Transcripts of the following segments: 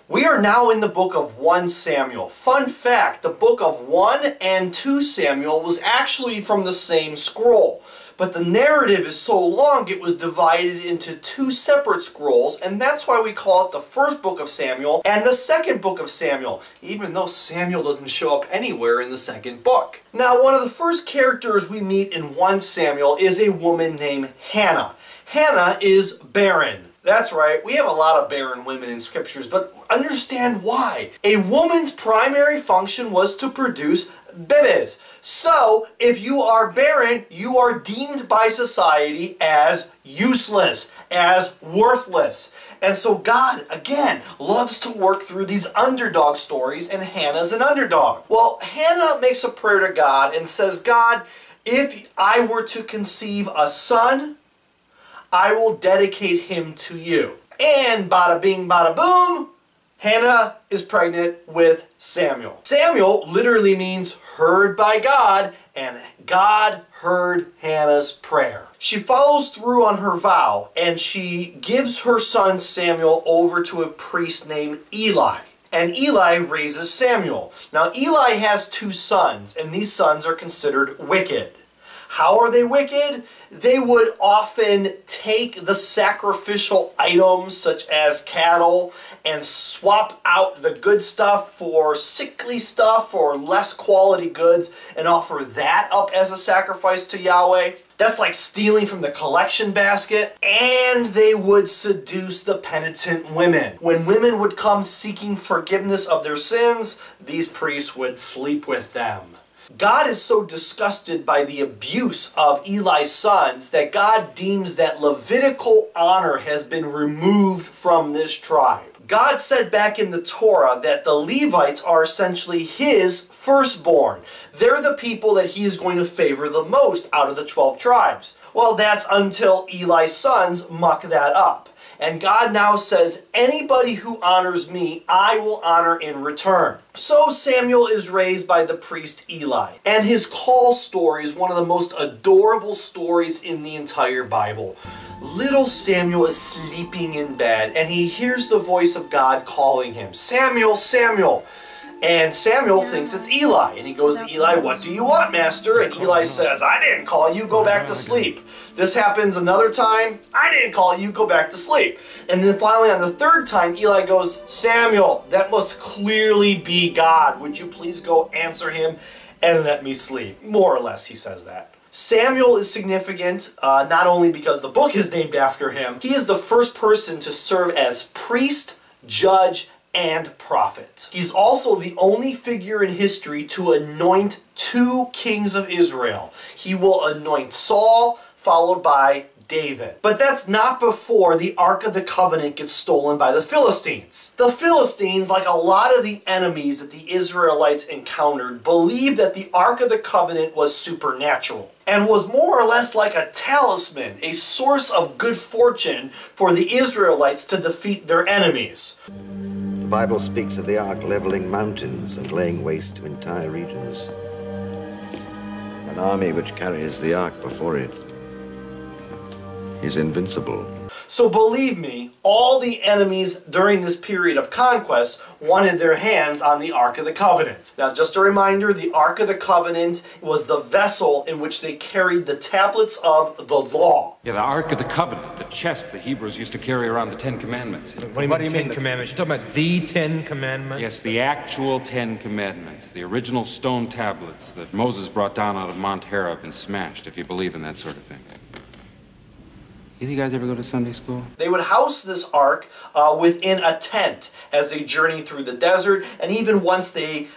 We are now in the book of 1 Samuel. Fun fact, the book of 1 and 2 Samuel was actually from the same scroll. But the narrative is so long it was divided into 2 separate scrolls, and that's why we call it the first book of Samuel and the second book of Samuel, even though Samuel doesn't show up anywhere in the second book. Now, one of the first characters we meet in 1 Samuel is a woman named Hannah. Hannah is barren. That's right, we have a lot of barren women in scriptures, but understand why. A woman's primary function was to produce babies. So, if you are barren, you are deemed by society as useless, as worthless. And so God, again, loves to work through these underdog stories, and Hannah's an underdog. Well, Hannah makes a prayer to God and says, God, if I were to conceive a son, I will dedicate him to you. And bada bing, bada boom, Hannah is pregnant with Samuel. Samuel literally means heard by God, and God heard Hannah's prayer. She follows through on her vow, and she gives her son Samuel over to a priest named Eli. And Eli raises Samuel. Now Eli has 2 sons, and these sons are considered wicked. How are they wicked? They would often take the sacrificial items such as cattle and swap out the good stuff for sickly stuff or less quality goods and offer that up as a sacrifice to Yahweh. That's like stealing from the collection basket. And they would seduce the penitent women. When women would come seeking forgiveness of their sins, these priests would sleep with them. God is so disgusted by the abuse of Eli's sons that God deems that Levitical honor has been removed from this tribe. God said back in the Torah that the Levites are essentially his firstborn. They're the people that he is going to favor the most out of the 12 tribes. Well, that's until Eli's sons muck that up. And God now says, anybody who honors me, I will honor in return. So Samuel is raised by the priest Eli. And his call story is one of the most adorable stories in the entire Bible. Little Samuel is sleeping in bed, and he hears the voice of God calling him, Samuel, Samuel. And Samuel thinks it's Eli. And he goes to Eli, what do you want, master? And Eli says, I didn't call you, go back to sleep. This happens another time, I didn't call you, go back to sleep. And then finally on the 3rd time, Eli goes, Samuel, that must clearly be God. Would you please go answer him and let me sleep? More or less, he says that. Samuel is significant, not only because the book is named after him, he is the first person to serve as priest, judge, and prophet. He's also the only figure in history to anoint 2 kings of Israel. He will anoint Saul, followed by David. But that's not before the Ark of the Covenant gets stolen by the Philistines. The Philistines, like a lot of the enemies that the Israelites encountered, believed that the Ark of the Covenant was supernatural and was more or less like a talisman, a source of good fortune for the Israelites to defeat their enemies. The Bible speaks of the Ark leveling mountains and laying waste to entire regions. An army which carries the Ark before it is invincible. So believe me, all the enemies during this period of conquest wanted their hands on the Ark of the Covenant. Now just a reminder, the Ark of the Covenant was the vessel in which they carried the tablets of the law. Yeah, the Ark of the Covenant, the chest the Hebrews used to carry around the 10 Commandments. What do you mean 10 Commandments? You're talking about the 10 Commandments? Yes, the actual 10 Commandments, the original stone tablets that Moses brought down out of Mount Horeb and smashed, if you believe in that sort of thing. Did you guys ever go to Sunday school? They would house this ark within a tent as they journeyed through the desert, and even once they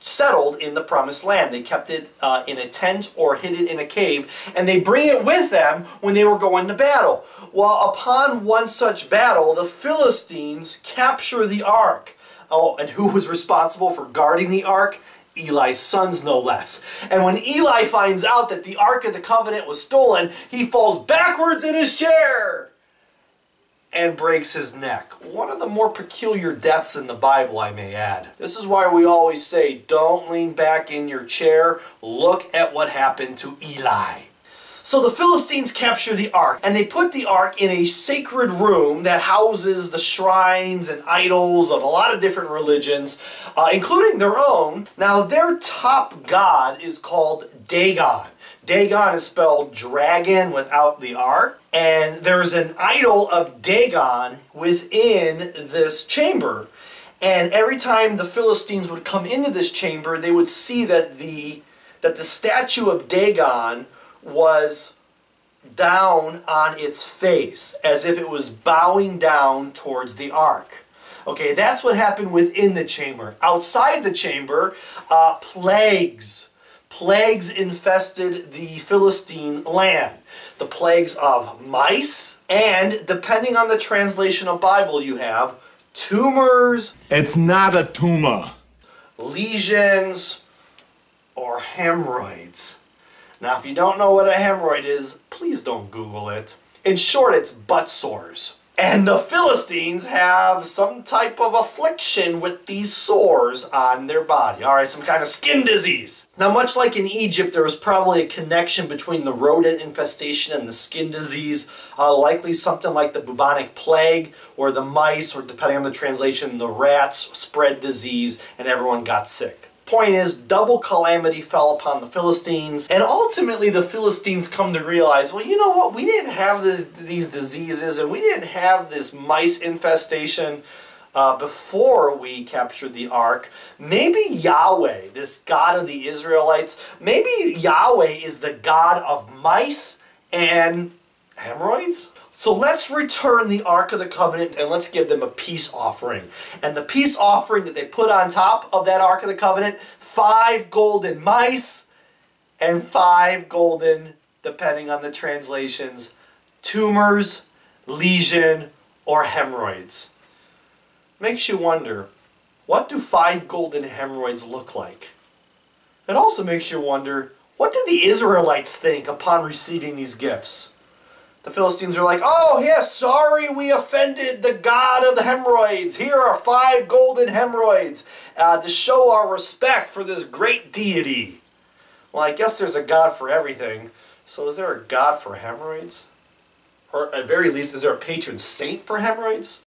settled in the promised land. They kept it in a tent or hid it in a cave, and they bring it with them when they were going to battle. Well, upon one such battle, the Philistines capture the ark. Oh, and who was responsible for guarding the ark? Eli's sons, no less. And when Eli finds out that the Ark of the Covenant was stolen, he falls backwards in his chair and breaks his neck. One of the more peculiar deaths in the Bible, I may add. This is why we always say, don't lean back in your chair. Look at what happened to Eli. So the Philistines capture the ark, and they put the ark in a sacred room that houses the shrines and idols of a lot of different religions, including their own. Now, their top god is called Dagon. Dagon is spelled dragon without the R, and there's an idol of Dagon within this chamber. And every time the Philistines would come into this chamber, they would see that the statue of Dagon was down on its face, as if it was bowing down towards the ark. Okay, that's what happened within the chamber. Outside the chamber, plagues infested the Philistine land. The plagues of mice, and depending on the translation of Bible you have, tumors. It's not a tumor. Lesions, or hemorrhoids. Now, if you don't know what a hemorrhoid is, please don't Google it. In short, it's butt sores. And the Philistines have some type of affliction with these sores on their body. Alright, some kind of skin disease. Now, much like in Egypt, there was probably a connection between the rodent infestation and the skin disease. Likely something like the bubonic plague, or the mice, or depending on the translation, the rats spread disease and everyone got sick. Point is, double calamity fell upon the Philistines, and ultimately the Philistines come to realize, well, you know what, we didn't have these diseases, and we didn't have this mice infestation before we captured the ark. Maybe Yahweh, this God of the Israelites, maybe Yahweh is the God of mice and hemorrhoids? So let's return the Ark of the Covenant and let's give them a peace offering. And the peace offering that they put on top of that Ark of the Covenant, 5 golden mice and 5 golden, depending on the translations, tumors, lesion, or hemorrhoids. Makes you wonder, what do 5 golden hemorrhoids look like? It also makes you wonder, what did the Israelites think upon receiving these gifts? The Philistines are like, oh, yeah, sorry we offended the god of the hemorrhoids. Here are 5 golden hemorrhoids to show our respect for this great deity. Well, I guess there's a god for everything. So is there a god for hemorrhoids? Or at very least, is there a patron saint for hemorrhoids?